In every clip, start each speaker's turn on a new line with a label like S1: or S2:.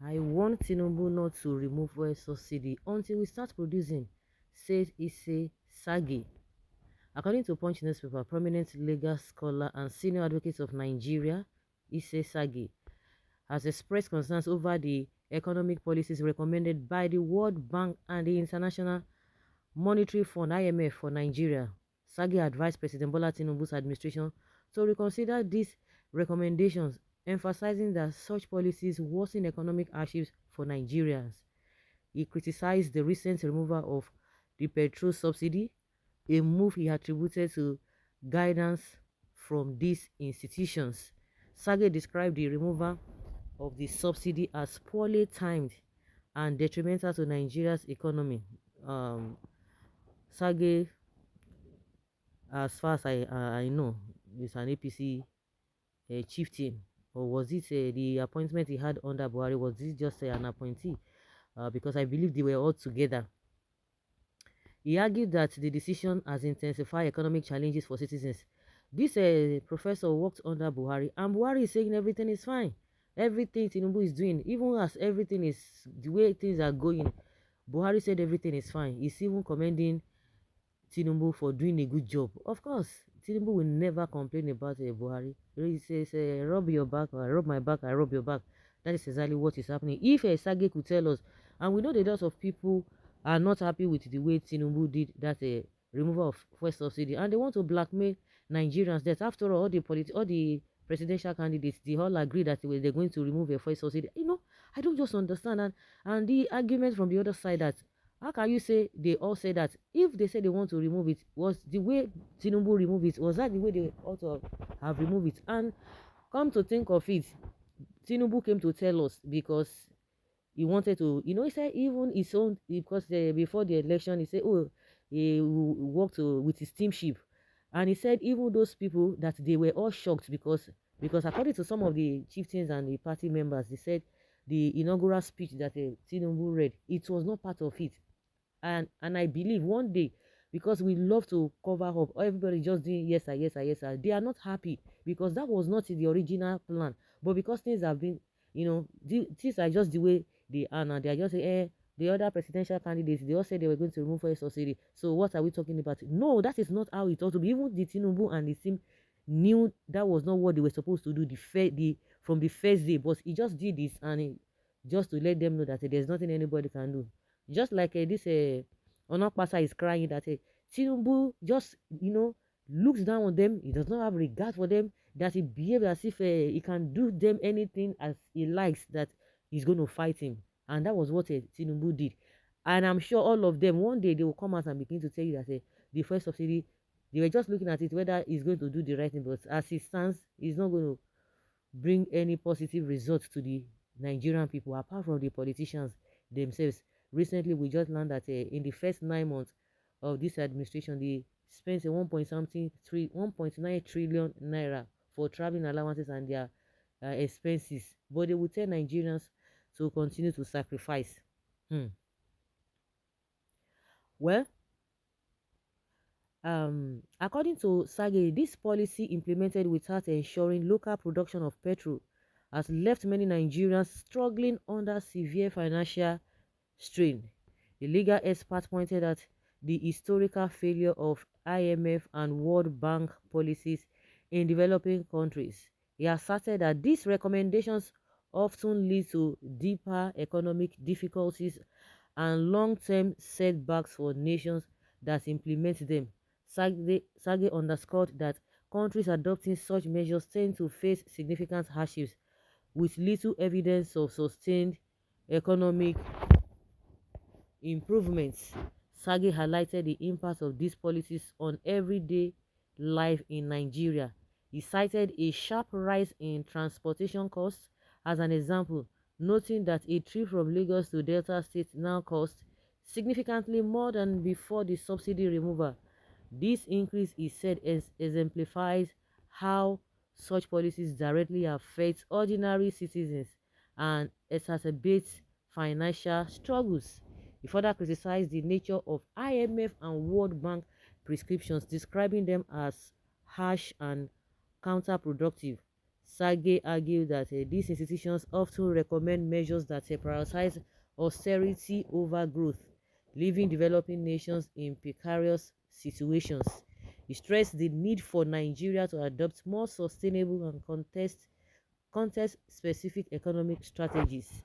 S1: I want Tinubu not to remove fuel subsidy until we start producing, said Isse Sagay. According to Punch newspaper, prominent legal scholar and senior advocate of Nigeria, Isse Sagay, has expressed concerns over the economic policies recommended by the World Bank and the International Monetary Fund (IMF) for Nigeria. Sagay advised President Bola Tinubu's administration to reconsider these recommendations, emphasizing that such policies worsen economic hardships for Nigerians. He criticized the recent removal of the petrol subsidy, a move he attributed to guidance from these institutions. Sagay described the removal of the subsidy as poorly timed and detrimental to Nigeria's economy. Um, Sagay, as far as I know, is an APC chieftain, or was it the appointment he had under Buhari? Was this just an appointee? Because I believe they were all together. He argued that the decision has intensified economic challenges for citizens. This professor worked under Buhari, and Buhari is saying everything is fine. Everything Tinubu is doing, even as everything is the way things are going, Buhari said everything is fine. He's even commending Tinubu for doing a good job. Of course, Tinubu will never complain about Buhari. He says, rub your back, I rub my back, I rub your back. That is exactly what is happening. If Sagay could tell us, and we know that lots of people are not happy with the way Tinubu did that removal of fuel subsidy, and they want to blackmail Nigerians. That after all the presidential candidates, they all agree that they're going to remove a fuel subsidy. I don't just understand. And the argument from the other side that how can you say they all say that if they say they want to remove it, was the way Tinubu remove it, was that the way they ought to have removed it? And come to think of it, Tinubu came to tell us because he wanted to, he said even his own, because before the election, he said, oh, he worked with his teamship. And he said even those people that they were all shocked because according to some of the chieftains and the party members, they said the inaugural speech that Tinubu read, it was not part of it. And I believe one day, because we love to cover up, everybody just doing yes sir, yes sir, yes sir, they are not happy because that was not in the original plan. But because things have been, things are just the way they are now. They are just the other presidential candidates, they all said they were going to remove fuel subsidy. So what are we talking about? No, that is not how it ought to be. Even the Tinubu and the team knew that was not what they were supposed to do from the first day. But he just did this and just to let them know that there's nothing anybody can do. Just like this Onokpasa is crying that Tinubu just, looks down on them. He does not have regard for them, that he behaves as if he can do them anything as he likes, that he's going to fight him. And that was what Tinubu did. And I'm sure all of them, one day they will come out and begin to tell you that the first subsidy, they were just looking at it, whether he's going to do the right thing. But as it stands, he's not going to bring any positive results to the Nigerian people, apart from the politicians themselves. Recently, we just learned that in the first 9 months of this administration, they spent 1.9 trillion naira for traveling allowances and their expenses. But they will tell Nigerians to continue to sacrifice. Well, according to Sagay, this policy implemented without ensuring local production of petrol has left many Nigerians struggling under severe financial strain. The legal expert pointed at the historical failure of IMF and World Bank policies in developing countries. He asserted that these recommendations often lead to deeper economic difficulties and long-term setbacks for nations that implement them. Sagay underscored that countries adopting such measures tend to face significant hardships with little evidence of sustained economic improvements. Sagay highlighted the impact of these policies on everyday life in Nigeria. He cited a sharp rise in transportation costs as an example, noting that a trip from Lagos to Delta State now costs significantly more than before the subsidy removal. This increase, he said, exemplifies how such policies directly affect ordinary citizens and exacerbates financial struggles. He further criticized the nature of IMF and World Bank prescriptions, describing them as harsh and counterproductive. Sagay argued that these institutions often recommend measures that prioritize austerity over growth, leaving developing nations in precarious situations. He stressed the need for Nigeria to adopt more sustainable and context-specific economic strategies.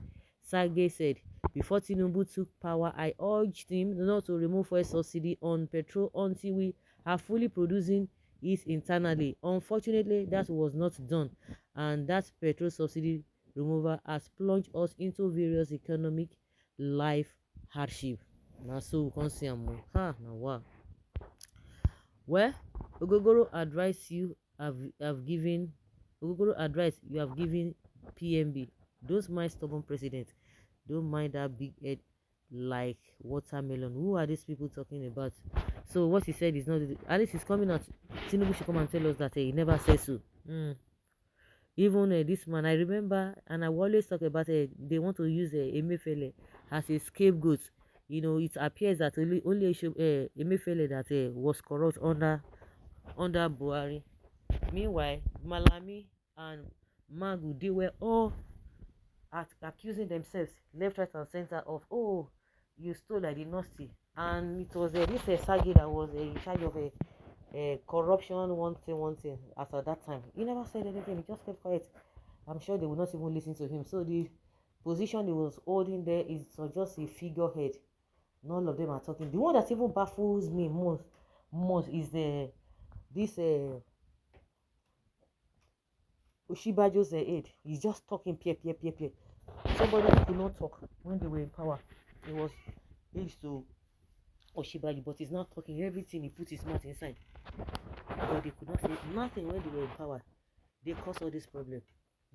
S1: Sagay said, before Tinubu took power, I urged him not to remove fuel subsidy on petrol until we are fully producing it internally. Unfortunately, that was not done, and that petrol subsidy removal has plunged us into various economic life hardship. Na so we come see am o. Ha na wa. Well, Ogogoro advice have given Ogogoro advice you have given PMB. Don't mind stubborn president. Don't mind that big head like watermelon. Who are these people talking about? So what he said is not, at least he's coming out. Tinubu should come and tell us that he never said so. Even this man, I remember, and I will always talk about they want to use Emefiele as a scapegoat. You know, it appears that only Emefiele that was corrupt under Buhari. Meanwhile, Malami and Magu, they were all accusing themselves left, right, and center of, oh, you stole, I did not steal. And it was this Sagi that was in charge of corruption, one thing. As at that time, he never said anything. He just kept quiet. I'm sure they would not even listen to him. So the position he was holding there is just a figurehead. None of them are talking. The one that even baffles me most is this Oshibajo's aide. He's just talking peer. Somebody who could not talk when they were in power. It was used to Oshibaji, but he's not talking. Everything he put his mouth inside. But they could not say nothing when they were in power. They caused all this problem.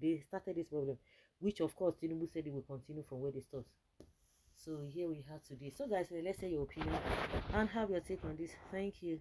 S1: They started this problem, which of course Tinubu said it will continue from where they stopped. So here we have today. So guys, let's say your opinion and have your take on this. Thank you.